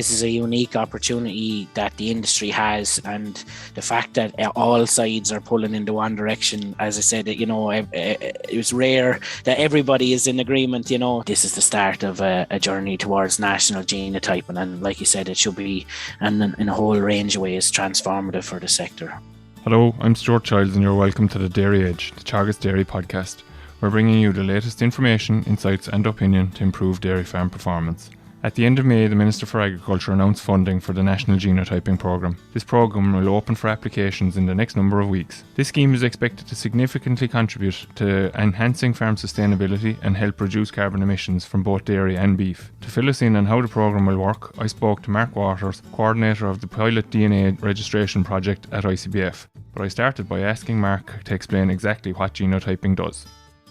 this is a unique opportunity that the industry has, and the fact that all sides are pulling into one direction, as I said, it was rare that everybody is in agreement. This is the start of a journey towards national genotyping, and like you said, it should be, and in a whole range of ways, transformative for the sector. Hello, I'm Stuart Child and you're welcome to the Dairy Edge, the Teagasc Dairy podcast. We're bringing you the latest information, insights and opinion to improve dairy farm performance. At the end of May, the Minister for Agriculture announced funding for the National Genotyping programme. This programme will open for applications in the next number of weeks. This scheme is expected to significantly contribute to enhancing farm sustainability and help reduce carbon emissions from both dairy and beef. To fill us in on how the programme will work, I spoke to Mark Waters, Co-ordinator of the Pilot DNA Registration Project at ICBF. But I started by asking Mark to explain exactly what genotyping does.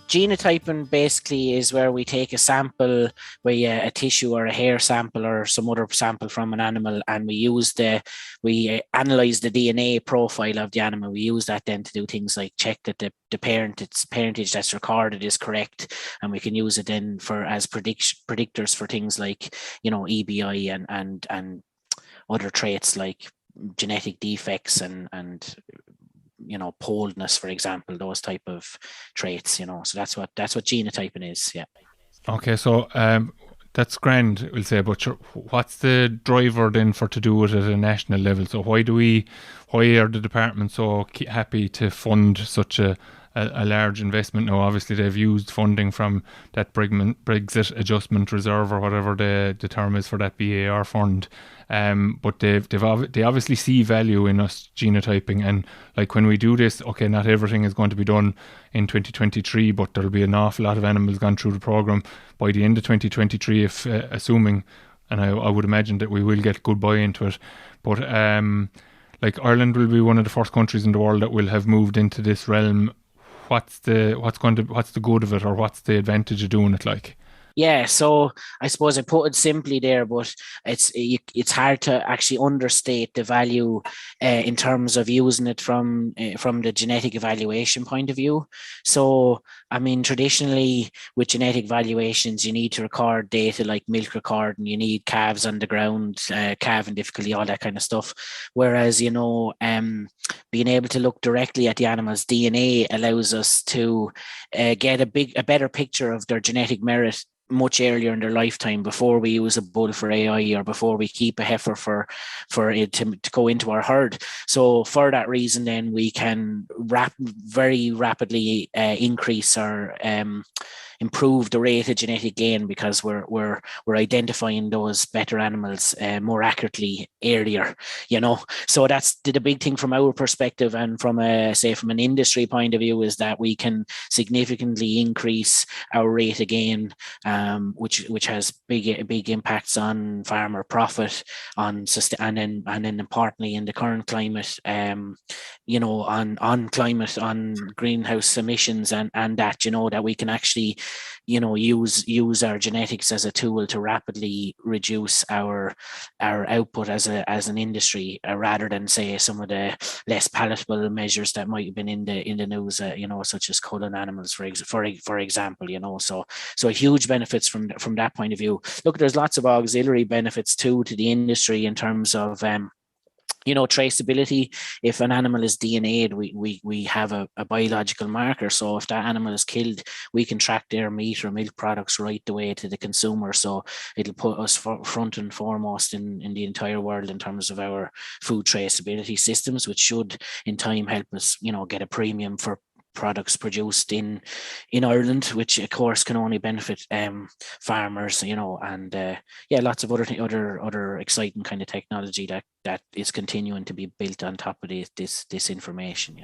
Genotyping basically is where we take a sample, a tissue or a hair sample or some other sample from an animal, and we analyze the DNA profile of the animal. We use that then to do things like check that the parentage that's recorded is correct, and we can use it then as predictors for things like EBI and other traits like genetic defects and poledness, for example, those type of traits, so that's what genotyping is. Yeah. Okay, so that's grand, we'll say, but what's the driver then to do it at a national level? So why are the department so happy to fund such a large investment? Now, obviously they've used funding from that Brexit Adjustment Reserve or whatever the term is for that BAR fund, but they obviously see value in us genotyping, and like when we do this, okay, not everything is going to be done in 2023, but there'll be an awful lot of animals gone through the programme by the end of 2023, if assuming, and I would imagine that we will get good buy into it, but like Ireland will be one of the first countries in the world that will have moved into this realm. What's the good of it, or what's the advantage of doing it like? Yeah, so I suppose I put it simply there, but it's hard to actually understate the value in terms of using it from the genetic evaluation point of view. So, I mean, traditionally with genetic valuations, you need to record data like milk record, and you need calves on the ground, calving difficulty, all that kind of stuff. Whereas, being able to look directly at the animal's DNA allows us to get a better picture of their genetic merit much earlier in their lifetime, before we use a bull for AI or before we keep a heifer for it to go into our herd. So for that reason, then we can very rapidly increase or improve the rate of genetic gain, because we're identifying those better animals more accurately earlier. So that's the big thing from our perspective, and from an industry point of view, is that we can significantly increase our rate of gain, which has big impacts on farmer profit, and then importantly in the current climate, on climate, on greenhouse emissions, and that that we can actually use our genetics as a tool to rapidly reduce our output as an industry, rather than say some of the less palatable measures that might have been in the news, such as culling animals, for example. So huge benefits from that point of view. Look, there's lots of auxiliary benefits too to the industry in terms of traceability. If an animal is DNA'd, we have a biological marker. So if that animal is killed, we can track their meat or milk products right the way to the consumer. So it'll put us front and foremost in the entire world in terms of our food traceability systems, which should in time help us, get a premium for products produced in Ireland, which of course can only benefit farmers, and lots of other exciting kind of technology that is continuing to be built on top of this information.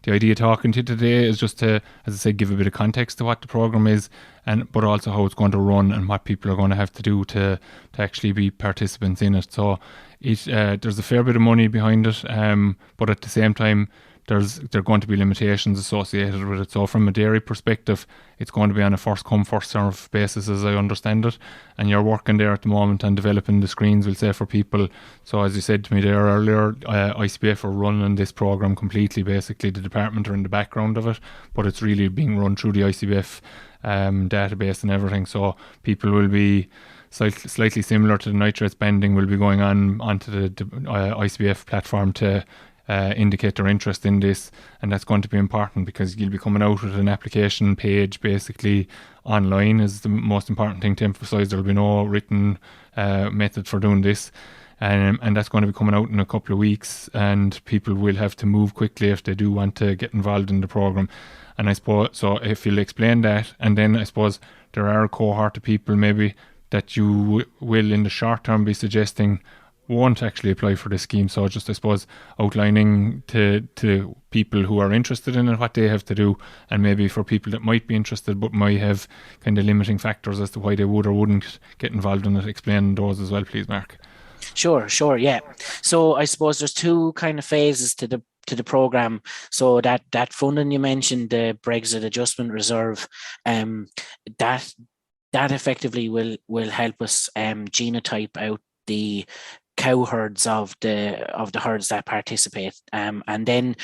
The idea talking to you today is just to, as I said, give a bit of context to what the programme is, but also how it's going to run and what people are going to have to do to actually be participants in it. So there's a fair bit of money behind it, but at the same time, there are going to be limitations associated with it. So from a dairy perspective, it's going to be on a first come, first serve basis, as I understand it. And you're working there at the moment on developing the screens, we'll say, for people. So as you said to me there earlier, ICBF are running this programme completely. Basically, the department are in the background of it, but it's really being run through the ICBF database and everything. So people will be slightly similar to the nitrates bending will be going on onto the ICBF platform to indicate their interest in this, and that's going to be important because you'll be coming out with an application page basically online is the most important thing to emphasize. There'll be no written method for doing this, and that's going to be coming out in a couple of weeks, and people will have to move quickly if they do want to get involved in the program. And I suppose, so if you'll explain that, and then I suppose there are a cohort of people maybe that you will in the short term be suggesting won't actually apply for this scheme. So just, I suppose, outlining to people who are interested in it what they have to do, and maybe for people that might be interested but might have kind of limiting factors as to why they would or wouldn't get involved in it. Explain those as well, please, Mark. Sure, yeah. So I suppose there's two kind of phases to the program. So that funding you mentioned, the Brexit Adjustment Reserve, that effectively will help us genotype out the cow herds of the herds that participate, and then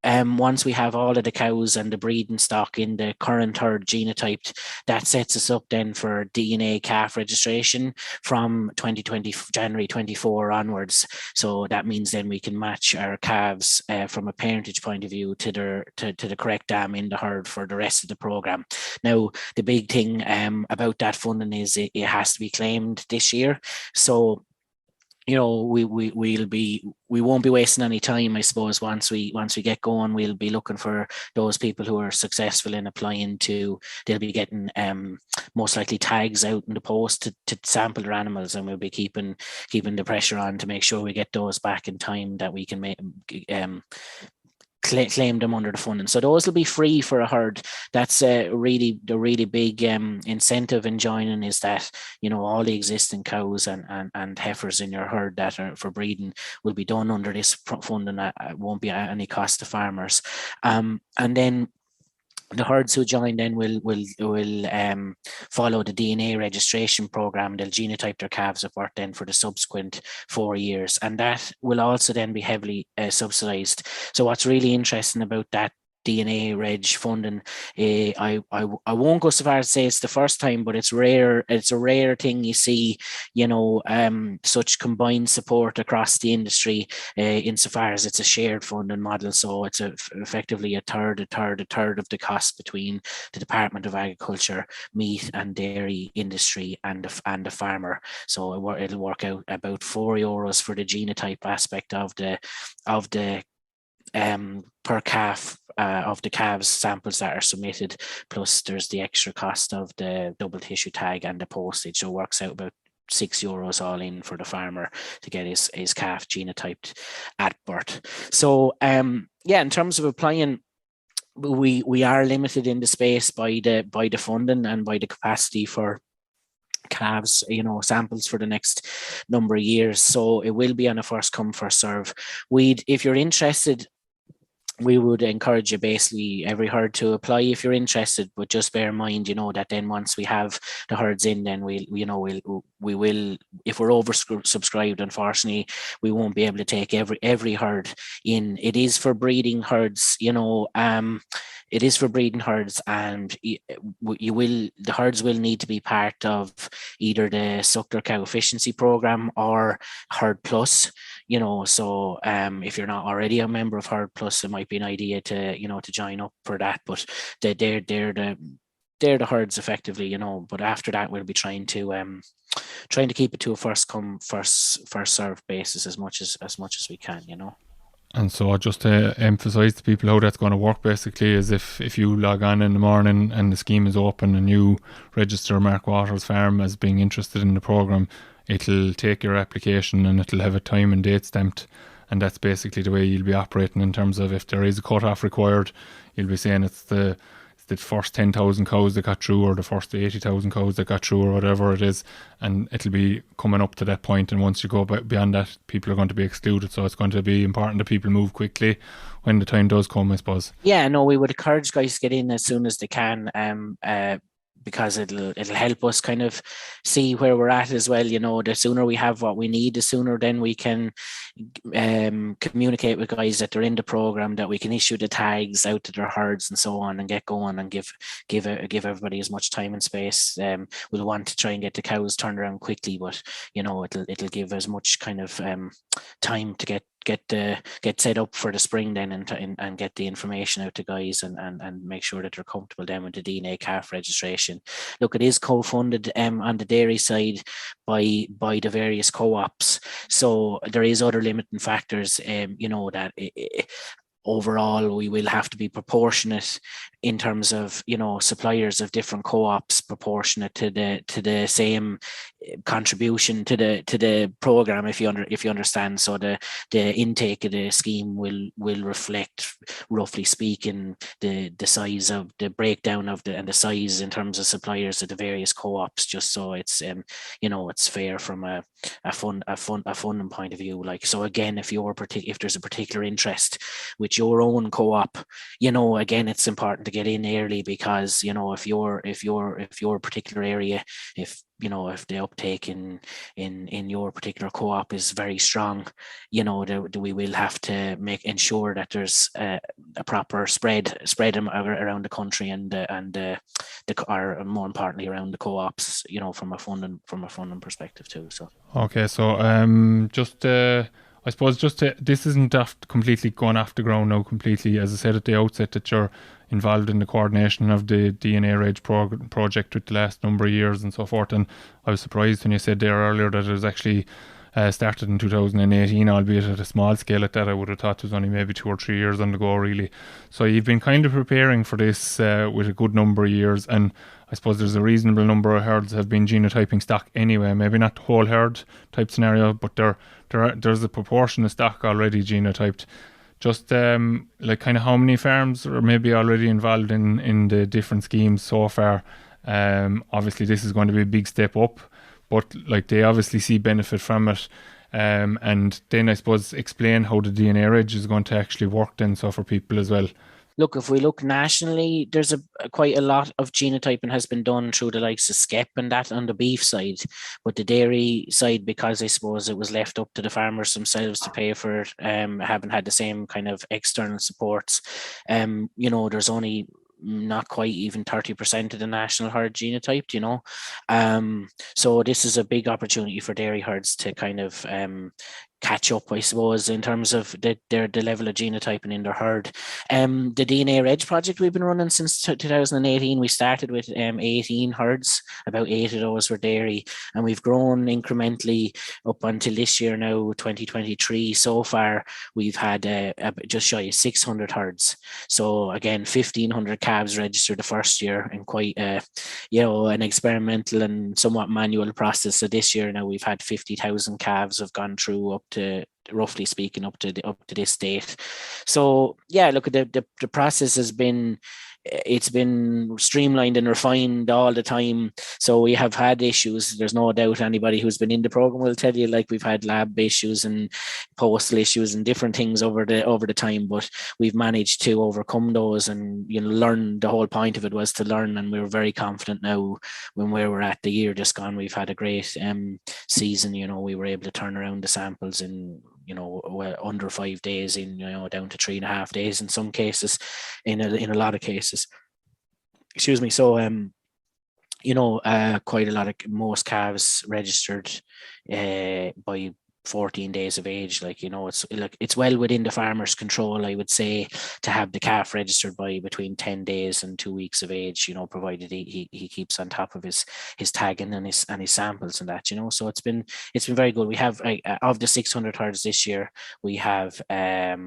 once we have all of the cows and the breeding stock in the current herd genotyped, that sets us up then for DNA calf registration from January 24 onwards. So that means then we can match our calves from a parentage point of view to the correct dam in the herd for the rest of the program. Now, the big thing about that funding is it has to be claimed this year. So we won't be wasting any time. I suppose once we get going, we'll be looking for those people who are successful in applying they'll be getting most likely tags out in the post to sample their animals, and we'll be keeping the pressure on to make sure we get those back in time that we can claim them under the funding. So those will be free for a herd. That's the really big incentive in joining, is that all the existing cows and heifers in your herd that are for breeding will be done under this funding. It won't be at any cost to farmers, and then the herds who join then will follow the DNA registration program. They'll genotype their calves of birth then for the subsequent 4 years, and that will also then be heavily subsidised. So what's really interesting about that DNA reg funding, I won't go so far as to say it's the first time, but it's rare. It's a rare thing you see, such combined support across the industry, insofar as it's a shared funding model. So it's effectively a third of the cost between the Department of Agriculture, meat and dairy industry, and the farmer. So it'll work out about €4 for the genotype aspect of the per calf of the calves samples that are submitted, plus there's the extra cost of the double tissue tag and the postage. So it works out about €6 all in for the farmer to get his calf genotyped at birth. So in terms of applying, we are limited in the space by the funding and by the capacity for calves, samples for the next number of years. So it will be on a first come, first serve. If you're interested, we would encourage you basically every herd to apply if you're interested, but just bear in mind, that then once we have the herds in, then we will, if we're oversubscribed, unfortunately, we won't be able to take every herd in. It is for breeding herds, it is for breeding herds, and the herds will need to be part of either the Suckler Cow Efficiency Program or Herd Plus. So if you're not already a member of Herd Plus, it might be an idea to join up for that. But they're the herds effectively, But after that, we'll be trying to keep it to a first come, first serve basis as much as we can, And so just to emphasise to people how that's going to work basically is if you log on in the morning and the scheme is open and you register Mark Waters Farm as being interested in the programme, it'll take your application and it'll have a time and date stamped, and that's basically the way you'll be operating in terms of if there is a cut-off required, you'll be saying it's the first 10,000 cows that got through or the first 80,000 cows that got through or whatever it is, and it'll be coming up to that point, and once you go beyond that, people are going to be excluded. So it's going to be important that people move quickly when the time does come, I suppose. Yeah, no, we would encourage guys to get in as soon as they can. because it'll help us kind of see where we're at as well. The sooner we have what we need, the sooner then we can communicate with guys that they're in the program, that we can issue the tags out to their herds and so on, and get going and give everybody as much time and space. We'll want to try and get the cows turned around quickly, but it'll give as much kind of time to get set up for the spring then, and get the information out to guys, and make sure that they're comfortable then with the DNA calf registration. Look, it is co-funded on the dairy side by the various co-ops, so there is other limiting factors, that overall we will have to be proportionate in terms of suppliers of different co-ops, proportionate to the same contribution to the program, if you understand. So the intake of the scheme will reflect, roughly speaking, the size of the breakdown of and the size in terms of suppliers of the various co-ops, just so it's it's fair from a funding point of view. Like, so again, if there's a particular interest with your own co-op, again, it's important to get in early, because if your particular area, if the uptake in your particular co-op is very strong, we will have to ensure that there's a proper spread around the country, and or more importantly around the co-ops, from a funding perspective too. So okay, so I suppose this isn't completely gone off the ground now completely. As I said at the outset, that you're involved in the coordination of the DNA Reg project with the last number of years and so forth. And I was surprised when you said there earlier that it was actually started in 2018, albeit at a small scale at that. I would have thought it was only maybe 2 or 3 years on the go, really. So you've been kind of preparing for this with a good number of years, and I suppose there's a reasonable number of herds have been genotyping stock anyway. Maybe not the whole herd type scenario, but there's a proportion of stock already genotyped. Just like kind of how many farms are maybe already involved in the different schemes so far? Obviously this is going to be a big step up, but like they obviously see benefit from it. And then I suppose explain how the DNA Reg is going to actually work then, so for people as well. Look, if we look nationally, there's quite a lot of genotyping has been done through the likes of SCEP and that on the beef side, but the dairy side, because I suppose it was left up to the farmers themselves to pay for it, haven't had the same kind of external supports. There's only not quite even 30% of the national herd genotyped, so this is a big opportunity for dairy herds to kind of catch up, I suppose, in terms of the level of genotyping in their herd. The DNA Reg project we've been running since 2018. We started with 18 herds, about 8 of those were dairy, and we've grown incrementally up until this year now, 2023. So far, we've had just shy of 600 herds. So again, 1,500 calves registered the first year, and quite an experimental and somewhat manual process. So this year now we've had 50,000 calves have gone through, up to, roughly speaking, up to this date. So yeah, look, the process has been, it's been streamlined and refined all the time. So we have had issues. There's no doubt anybody who's been in the program will tell you, like, we've had lab issues and postal issues and different things over the time, but we've managed to overcome those and learn. The whole point of it was to learn, and we're very confident now when where we're at the year just gone. We've had a great season. We were able to turn around the samples in under 5 days, in down to 3.5 days in some cases, in a lot of cases. Excuse me. So quite a lot of, most calves registered by 14 days of age. It's well within the farmer's control, I would say, to have the calf registered by between 10 days and 2 weeks of age, provided he keeps on top of his tagging and his samples and that, so it's been very good. We have of the 600 herds this year, we have about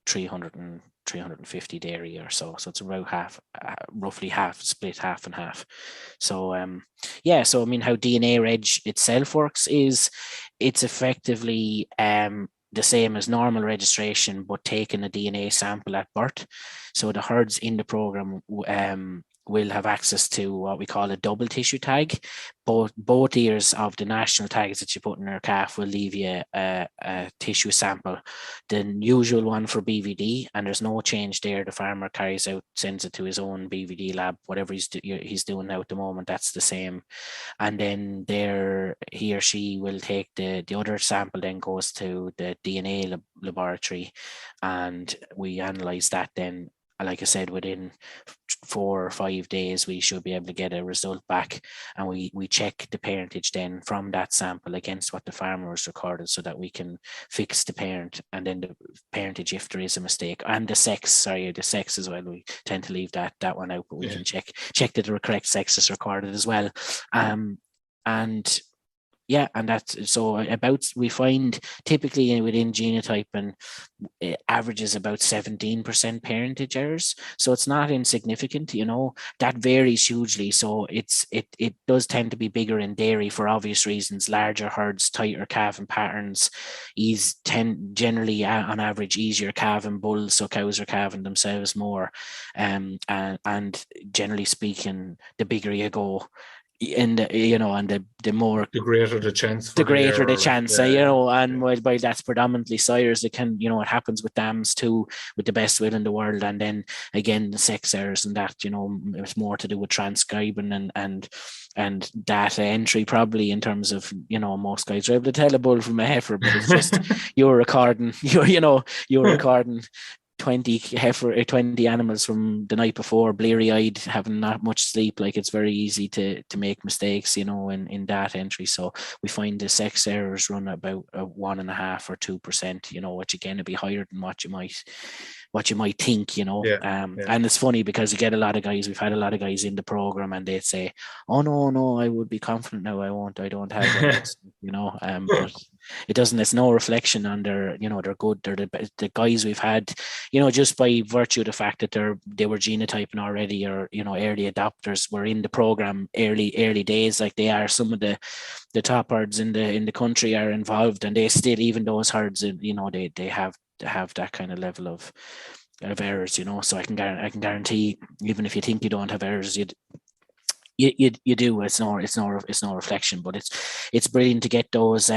350 dairy or so it's about half, roughly half split, half and half. So so I mean, how DNA Reg itself works is it's effectively the same as normal registration, but taking a DNA sample at birth. So the herds in the program will have access to what we call a double tissue tag. Both ears of the national tags that you put in your calf will leave you a tissue sample, the usual one for BVD, and there's no change there. The farmer sends it to his own BVD lab, whatever he's doing now at the moment, that's the same. And then there, he or she will take the other sample, then goes to the DNA laboratory, and we analyze that then. Like I said, within 4 or 5 days, we should be able to get a result back, and we check the parentage then from that sample against what the farmer has recorded, so that we can fix the parent and then the parentage if there is a mistake, and the sex as well. We tend to leave that one out, but we can check that the correct sex is recorded as well. And yeah, and that's so we find typically within genotyping, it averages about 17% parentage errors. So it's not insignificant, that varies hugely. So it does tend to be bigger in dairy for obvious reasons. Larger herds, tighter calving patterns, generally on average easier calving bulls. So cows are calving themselves more. And generally speaking, the bigger you go, and the more, the greater the chance, and while that's predominantly sires, it can, it happens with dams too, with the best will in the world. And then again, the sex errors and that, it's more to do with transcribing and data entry, probably, in terms of, most guys are able to tell a bull from a heifer, but it's just you're recording 20 animals from the night before, bleary-eyed, having not much sleep. Like, it's very easy to make mistakes, in data entry. So we find the sex errors run about 1.5 or 2%, which again would be higher than what you might think, And it's funny because you get a lot of guys, we've had a lot of guys in the program, and they'd say, oh no, I would be confident now, I don't have this, but it doesn't, it's no reflection on their, they're good. They're the guys we've had, just by virtue of the fact that they were genotyping already, or, early adopters, were in the program early days. Like, they are some of the top herds in the country are involved, and they still, even those herds, they have that kind of level of errors, so I can guarantee, even if you think you don't have errors, you do. It's no reflection, but it's brilliant to get those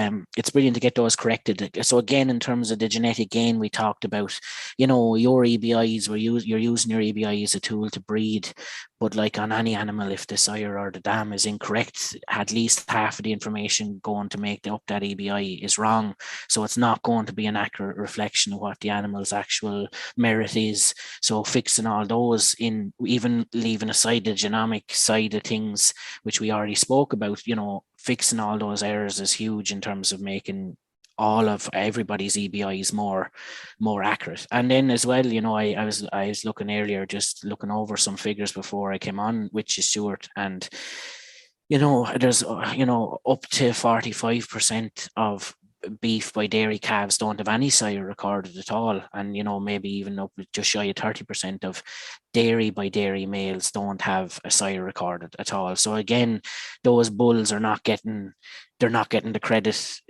corrected. So again, in terms of the genetic gain we talked about, your EBIs, you're using your EBI as a tool to breed, but like on any animal, if the sire or the dam is incorrect, at least half of the information going to make up that EBI is wrong. So it's not going to be an accurate reflection of what the animal's actual merit is. So fixing all those, in even leaving aside the genomic side of things, which we already spoke about, fixing all those errors is huge in terms of making all of everybody's EBIs more accurate. And then as well, I was looking earlier, just looking over some figures before I came on with you, Stuart, and there's up to 45% of beef by dairy calves don't have any sire recorded at all, and maybe even up just shy of 30% of dairy by dairy males don't have a sire recorded at all. So again, those bulls are not getting the credit.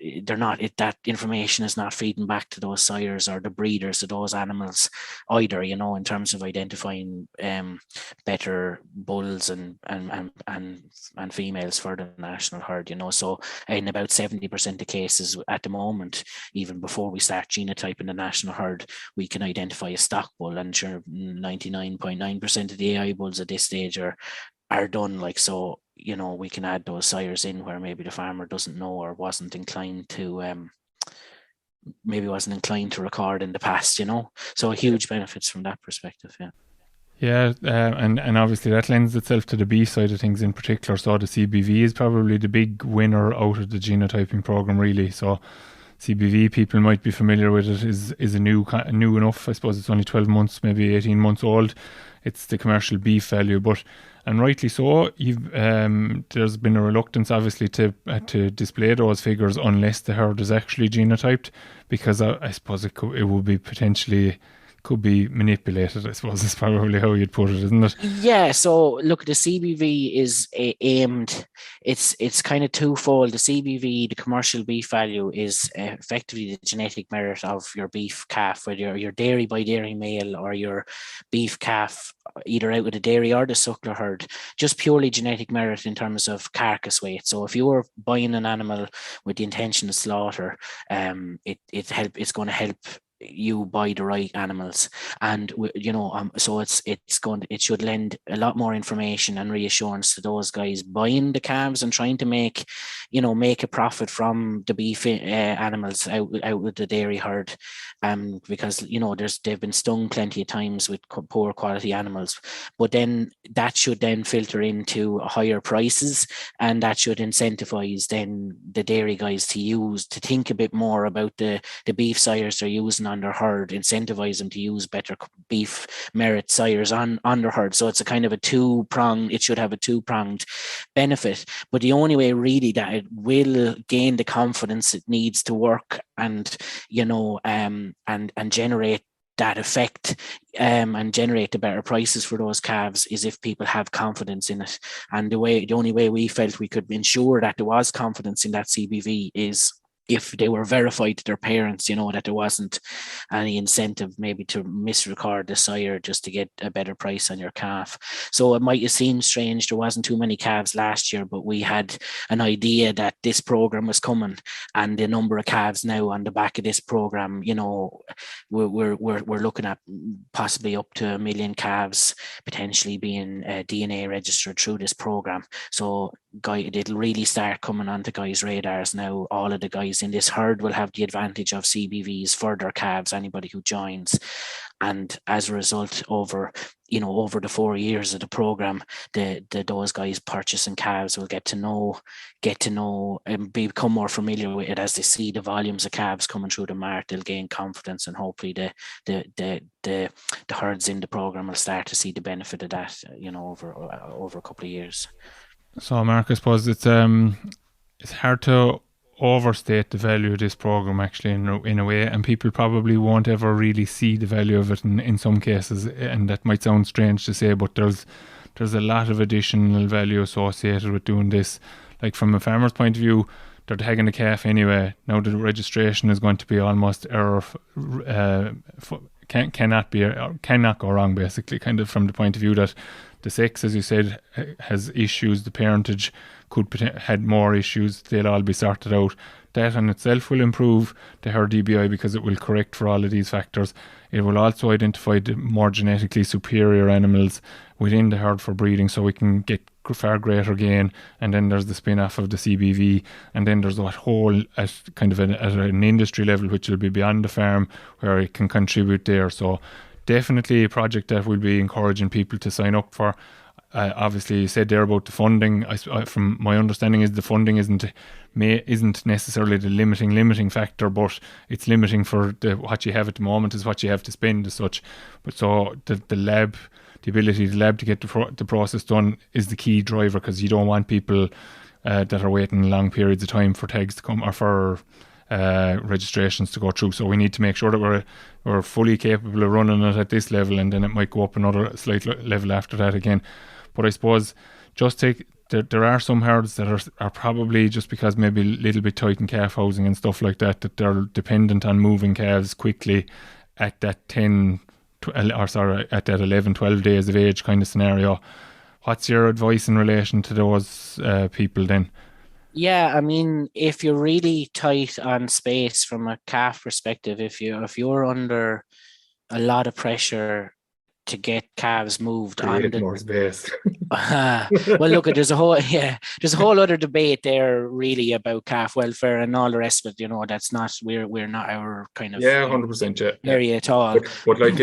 That information is not feeding back to those sires or the breeders of those animals either, in terms of identifying better bulls and females for the national herd, So in about 70% of cases at the moment, even before we start genotyping the national herd, we can identify a stock bull, and sure, 99.9% of the AI bulls at this stage are done. Like, so we can add those sires in where maybe the farmer doesn't know or wasn't inclined to record in the past, so huge benefits from that perspective. And obviously that lends itself to the beef side of things in particular. So the CBV is probably the big winner out of the genotyping program, really. So CBV, people might be familiar with it, is a new enough. I suppose it's only 12 months, maybe 18 months old. It's the commercial beef value, and rightly so. There's been a reluctance, obviously, to display those figures unless the herd is actually genotyped, because I suppose it would be potentially could be manipulated, I suppose is probably how you'd put it, isn't it? Yeah, so look, the CBV is aimed, it's kind of twofold. The CBV, the commercial beef value, is effectively the genetic merit of your beef calf, whether your dairy by dairy male or your beef calf either out with the dairy or the suckler herd, just purely genetic merit in terms of carcass weight. So if you were buying an animal with the intention of slaughter, it's going to help you buy the right animals, and so it should lend a lot more information and reassurance to those guys buying the calves and trying to make a profit from the beef animals out with the dairy herd, because they've been stung plenty of times with poor quality animals. But then that should then filter into higher prices, and that should incentivize then the dairy guys to think a bit more about the beef sires they're using on their herd, incentivize them to use better beef merit sires on their herd. So it's a kind of it should have a two-pronged benefit. But the only way really that it will gain the confidence it needs to work and generate that effect, and generate the better prices for those calves, is if people have confidence in it. And the only way we felt we could ensure that there was confidence in that CBV is if they were verified to their parents, that there wasn't any incentive maybe to misrecord the sire just to get a better price on your calf. So it might have seemed strange there wasn't too many calves last year, but we had an idea that this program was coming, and the number of calves now on the back of this program, we're looking at possibly up to 1 million calves potentially being DNA registered through this program. So it'll really start coming onto guys' radars now. All of the guys in this herd will have the advantage of CBVs for their calves, anybody who joins. And as a result, over the 4 years of the program, those guys purchasing calves will get to know and become more familiar with it. As they see the volumes of calves coming through the mart, they'll gain confidence, and hopefully the herds in the program will start to see the benefit of that, over a couple of years. So, Mark, I suppose it's hard to overstate the value of this program actually in a way, and people probably won't ever really see the value of it in some cases, and that might sound strange to say, but there's a lot of additional value associated with doing this. Like from a farmer's point of view, they're tagging the calf anyway. Now the registration is going to be almost cannot go wrong, basically, kind of from the point of view that the sex, as you said, has issues. The parentage had more issues. They'll all be sorted out. That in itself will improve the herd DBI because it will correct for all of these factors. It will also identify the more genetically superior animals within the herd for breeding, so we can get far greater gain. And then there's the spin-off of the CBV, and then there's that whole at an industry level, which will be beyond the farm, where it can contribute there. So definitely a project that we'll be encouraging people to sign up for. Obviously, you said there about the funding. From my understanding, is the funding isn't necessarily the limiting factor, but it's limiting for what you have at the moment is what you have to spend as such. But so the ability of the lab to get the process done is the key driver, because you don't want people that are waiting long periods of time for tags to come or for registrations to go through. So we need to make sure that we're fully capable of running it at this level, and then it might go up another slight level after that again. But I suppose there are some herds that are probably, just because maybe a little bit tight in calf housing and stuff like that they're dependent on moving calves quickly at that at that 11, 12 days of age kind of scenario. What's your advice in relation to those people then? Yeah, I mean, if you're really tight on space from a calf perspective, if you're under a lot of pressure to get calves moved create more space. Well, look, there's a whole other debate there really about calf welfare and all the rest of it. That's not we're not our kind of 100% area at all. But if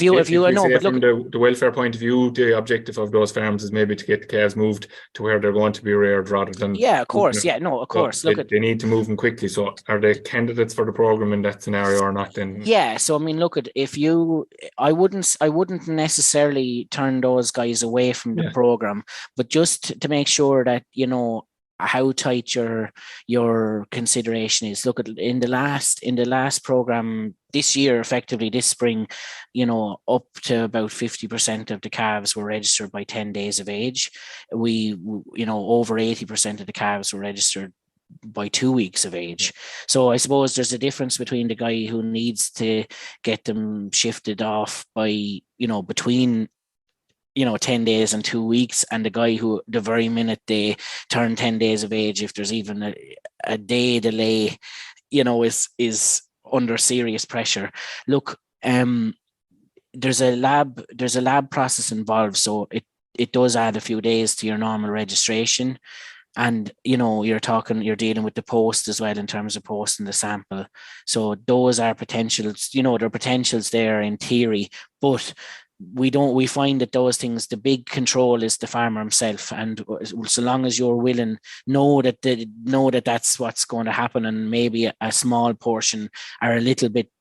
you know, but look, from the welfare point of view, the objective of those farms is maybe to get the calves moved to where they're going to be reared rather than of course. Of course. So they need to move them quickly. So are they candidates for the program in that scenario or not? Then so I mean, look, I wouldn't necessarily turn those guys away from the program, but just to make sure that how tight your consideration is. Look, in the last program this year, effectively this spring, up to about 50% of the calves were registered by 10 days of age. We over 80% of the calves were registered by 2 weeks of age. So I suppose there's a difference between the guy who needs to get them shifted off by between 10 days and 2 weeks, and the guy who the very minute they turn 10 days of age, if there's even a day delay, is under serious pressure. Look, there's a lab process involved, so it does add a few days to your normal registration. And you're dealing with the post as well in terms of posting the sample. So those are potentials, there are potentials there in theory, but we find that those things, the big control is the farmer himself. And so long as you're willing, know that that's what's going to happen, and maybe a small portion are a little bit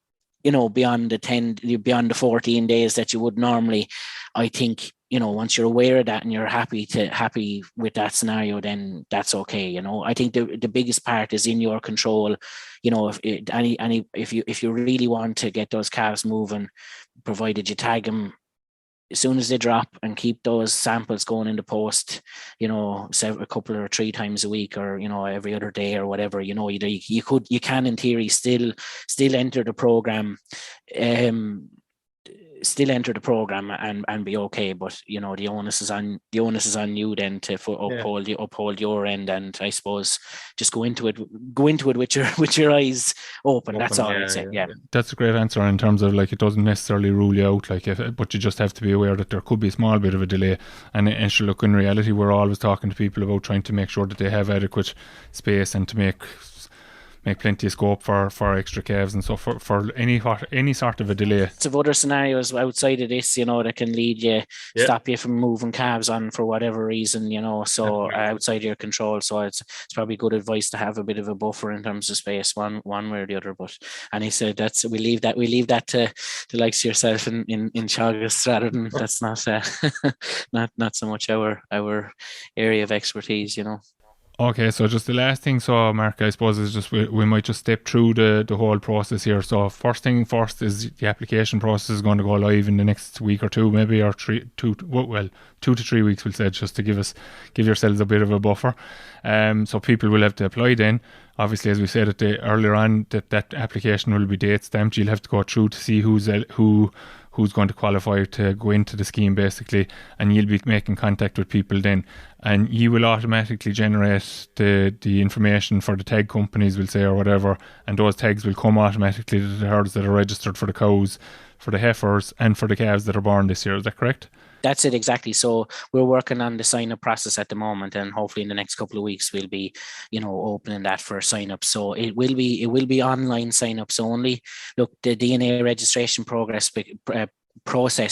beyond the 14 days that you would normally. I think once you're aware of that and you're happy with that scenario, then that's okay. I think the biggest part is in your control. If you really want to get those calves moving, provided you tag them as soon as they drop, and keep those samples going in the post, a couple or 3 times a week, or every other day or whatever. You can in theory still enter the program, and be okay, but the onus is on you then to uphold your end, and I suppose just go into it with your eyes open. That's all I'd say. Yeah, that's a great answer in terms of, like, it doesn't necessarily rule you out, but you just have to be aware that there could be a small bit of a delay. And sure, look, in reality, we're always talking to people about trying to make sure that they have adequate space and to make plenty of scope for extra calves, and so for any sort of a delay. Lots of other scenarios outside of this, that can lead you, stop you from moving calves on for whatever reason, so outside your control. So it's probably good advice to have a bit of a buffer in terms of space, one way or the other. But, and he said we leave that to the likes of yourself in Teagasc, rather than that's not so much our area of expertise. Okay, so just the last thing, so Mark, I suppose, is just we might just step through the whole process here. So first thing first is the application process is going to go live in the next week or two, maybe, or 2 to 3 weeks, we'll say, just to give yourselves a bit of a buffer. So people will have to apply then. Obviously, as we said earlier on, that application will be date stamped. You'll have to go through to see who's going to qualify to go into the scheme, basically, and you'll be making contact with people then, and you will automatically generate the information for the tag companies, we'll say, or whatever, and those tags will come automatically to the herds that are registered for the cows, for the heifers, and for the calves that are born this year. Is that correct? That's it, exactly. So we're working on the sign-up process at the moment, and hopefully in the next couple of weeks we'll be, opening that for sign-up. So it will be online sign-ups only. Look, the DNA registration process,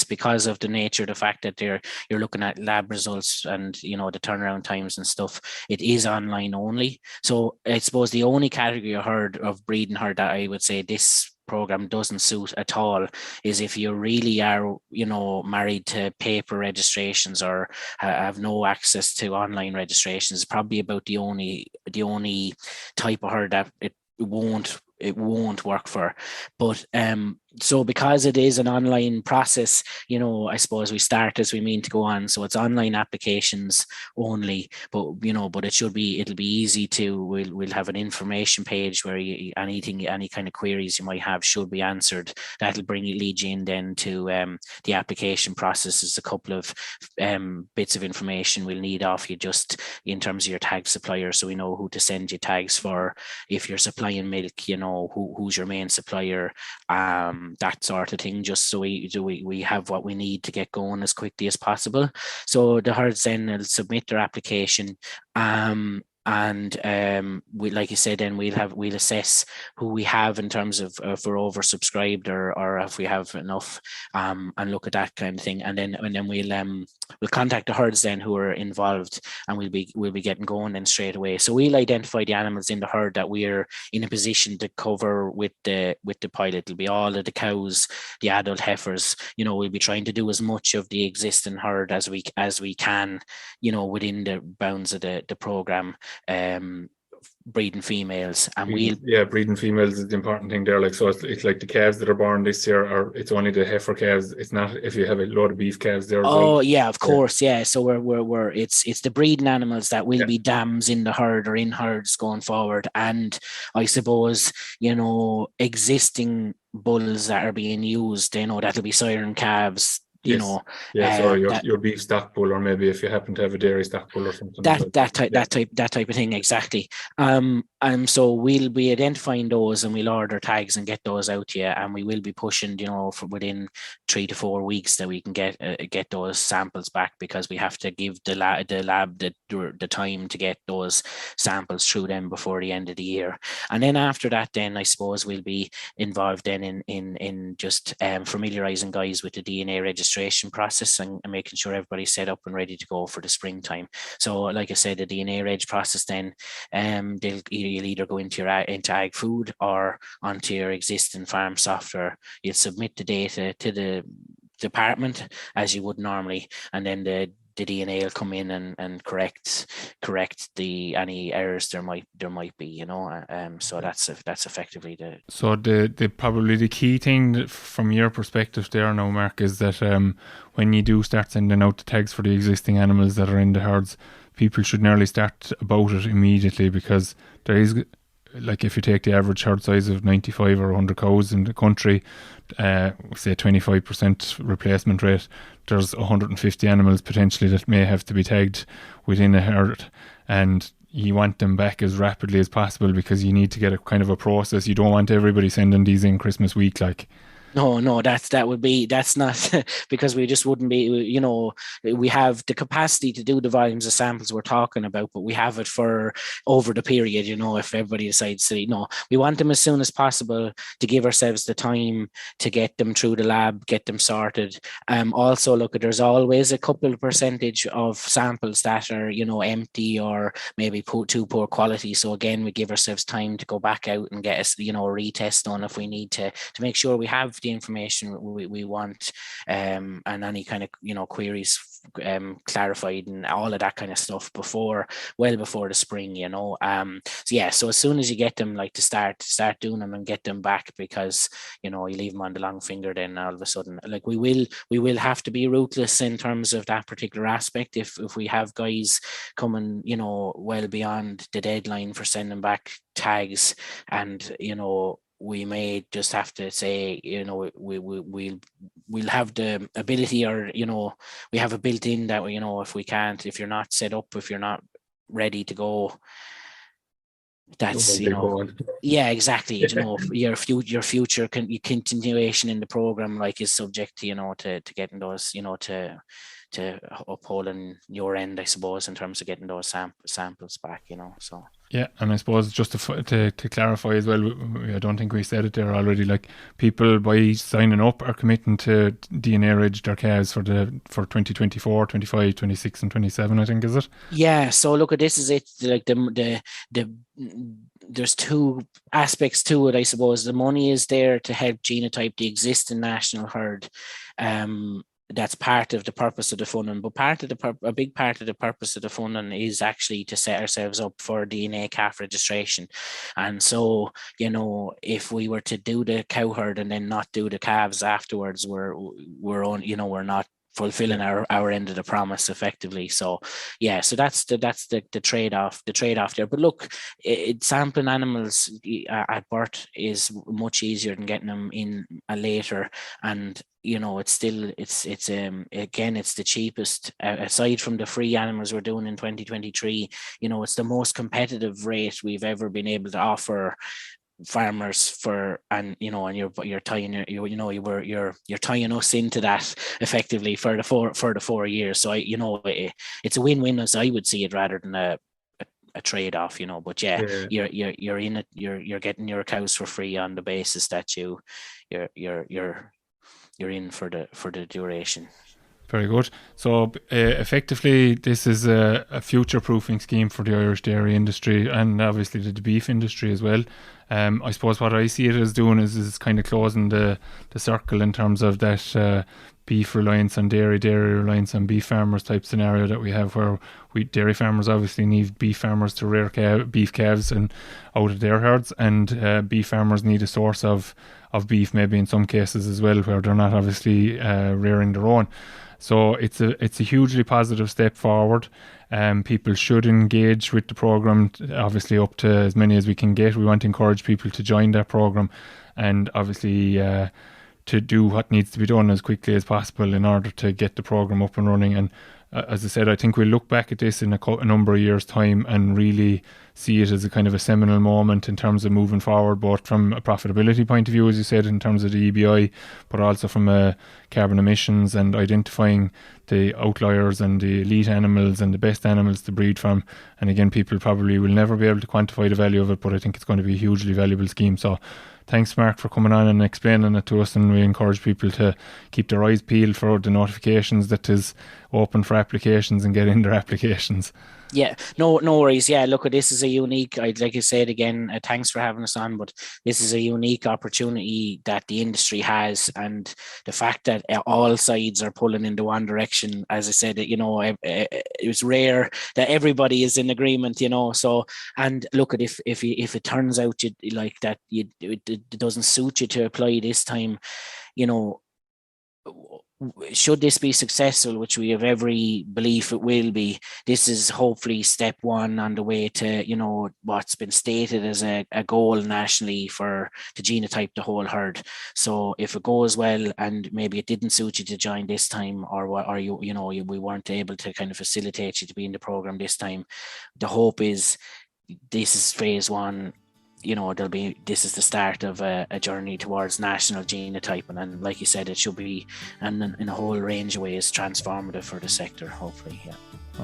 because of the nature of the fact that you're looking at lab results and the turnaround times and stuff, it is online only. So I suppose the only category of breeding herd that I would say this program doesn't suit at all is if you really are married to paper registrations or have no access to online registrations. Probably about the only type of herd that it won't work for. But so because it is an online process, I suppose we start as we mean to go on. So it's online applications only, but it'll be easy to, we'll have an information page where any kind of queries you might have should be answered. That'll lead you in then to the application process. Is a couple of bits of information we'll need off you, just in terms of your tag supplier, so we know who to send you tags for. If you're supplying milk, who's your main supplier, that sort of thing, just so we have what we need to get going as quickly as possible. So the herds then will submit their application, and we, like you said, then we'll assess who we have in terms of if we're oversubscribed or if we have enough, and look at that kind of thing, and then we'll contact the herds then who are involved, and we'll be getting going then straight away. So we'll identify the animals in the herd that we're in a position to cover with the pilot. It'll be all of the cows, the adult heifers. We'll be trying to do as much of the existing herd as we can, within the bounds of the program. Breeding females, and breeding females is the important thing there. Like, so it's like the calves that are born this year, or it's only the heifer calves. It's not if you have a load of beef calves there. Yeah, of course, yeah. So we're it's the breeding animals that will be dams in the herd or in herds going forward, and I suppose existing bulls that are being used, that'll be siren calves, you Yes. know, Yes, or that your beef stock pool, or maybe if you happen to have a dairy stock pool or something as that well. that type Yeah. that type of thing, exactly. So we'll be identifying those, and we'll order tags and get those out to you, and we will be pushing, for within 3 to 4 weeks that we can get those samples back, because we have to give the lab the time to get those samples through them before the end of the year. And then after that, then I suppose we'll be involved then in just familiarizing guys with the DNA registration process, and making sure everybody's set up and ready to go for the springtime. So, like I said, the DNA reg process, then you'll either go into ag food or onto your existing farm software. You'll submit the data to the department as you would normally, and then the DNA will come in and correct the any errors there might be, so that's effectively the. So the probably the key thing from your perspective there now, Mark, is that when you do start sending out the tags for the existing animals that are in the herds, people should nearly start about it immediately, because there is, like, if you take the average herd size of 95 or 100 cows in the country, say 25% replacement rate, there's 150 animals potentially that may have to be tagged within a herd, and you want them back as rapidly as possible, because you need to get a kind of a process. You don't want everybody sending these in Christmas week, like. No, that's not because we just wouldn't be, we have the capacity to do the volumes of samples we're talking about, but we have it for over the period, if everybody decides to, we want them as soon as possible to give ourselves the time to get them through the lab, get them sorted. Also, look, there's always a couple of percentage of samples that are, empty or maybe too poor quality. So again, we give ourselves time to go back out and get us, retest done if we need to make sure we have the information we want, and any kind of queries clarified and all of that kind of stuff well before the spring. So as soon as you get them, like, to start doing them and get them back, because you leave them on the long finger, then all of a sudden, like, we will have to be ruthless in terms of that particular aspect if we have guys coming well beyond the deadline for sending back tags, and we may just have to say, we'll have the ability, or we have a built-in that if you're not set up, if you're not ready to go, that's yeah, exactly. Your future continuation in the program, like, is subject to to getting those to upholding your end, I suppose, in terms of getting those samples back. So. Yeah, and I suppose just to clarify as well, I don't think we said it there already, like, people by signing up are committing to DNA reg their calves for 2024, 25, 26 and 27, I think, is it? Yeah, so look, this is it, like, the there's two aspects to it, I suppose. The money is there to help genotype the existing national herd. That's part of the purpose of the funding, but a big part of the purpose of the funding is actually to set ourselves up for DNA calf registration. And so, if we were to do the cow herd and then not do the calves afterwards, we're not fulfilling our end of the promise effectively. So that's the trade-off there. But look, sampling animals at birth is much easier than getting them in later, and it's the cheapest, aside from the free animals we're doing in 2023. It's the most competitive rate we've ever been able to offer farmers and you're tying you're tying us into that effectively for the 4 years. So it's a win-win, as I would see it, rather than a trade-off. But you're in it, you're getting your cows for free on the basis that you're in for the duration. Very good. So effectively, this is a future-proofing scheme for the Irish dairy industry, and obviously the beef industry as well. I suppose what I see it as doing is kind of closing the circle in terms of that beef reliance on dairy reliance on beef farmers type scenario that we have, where dairy farmers obviously need beef farmers to rear beef calves and out of their herds, and beef farmers need a source of beef, maybe in some cases as well, where they're not obviously rearing their own. So it's a hugely positive step forward. People should engage with the program, obviously up to as many as we can get. We want to encourage people to join that program, and obviously to do what needs to be done as quickly as possible in order to get the program up and running. And as I said, I think we'll look back at this in a number of years' time and really see it as a kind of a seminal moment in terms of moving forward, both from a profitability point of view, as you said, in terms of the EBI, but also from carbon emissions and identifying the outliers and the elite animals and the best animals to breed from. And again, people probably will never be able to quantify the value of it, but I think it's going to be a hugely valuable scheme. So thanks, Mark, for coming on and explaining it to us, and we encourage people to keep their eyes peeled for the notifications that is open for applications and get in their applications. Yeah, no worries. Yeah, look, this is a unique, like I said again, thanks for having us on, but this is a unique opportunity that the industry has, and the fact that all sides are pulling into one direction, as I said, it was rare that everybody is in agreement, so, and look, at if it turns out it doesn't suit you to apply this time, should this be successful, which we have every belief it will be, this is hopefully step one on the way to, what's been stated as a goal nationally for to genotype the whole herd. So if it goes well and maybe it didn't suit you to join this time, or we weren't able to kind of facilitate you to be in the program this time, the hope is this is phase one. This is the start of a journey towards national genotyping, and like you said, it should be, and in a whole range of ways, transformative for the sector, hopefully. Yeah.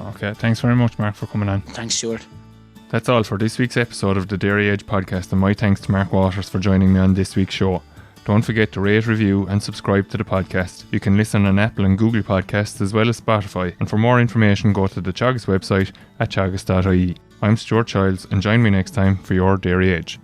Okay, thanks very much, Mark, for coming on. Thanks, Stuart. That's all for this week's episode of the Dairy Edge podcast, and my thanks to Mark Waters for joining me on this week's show. Don't forget to rate, review and subscribe to the podcast. You can listen on Apple and Google Podcasts as well as Spotify, and for more information go to the Teagasc website at teagasc.ie. I'm Stuart Child, and join me next time for your Dairy Edge.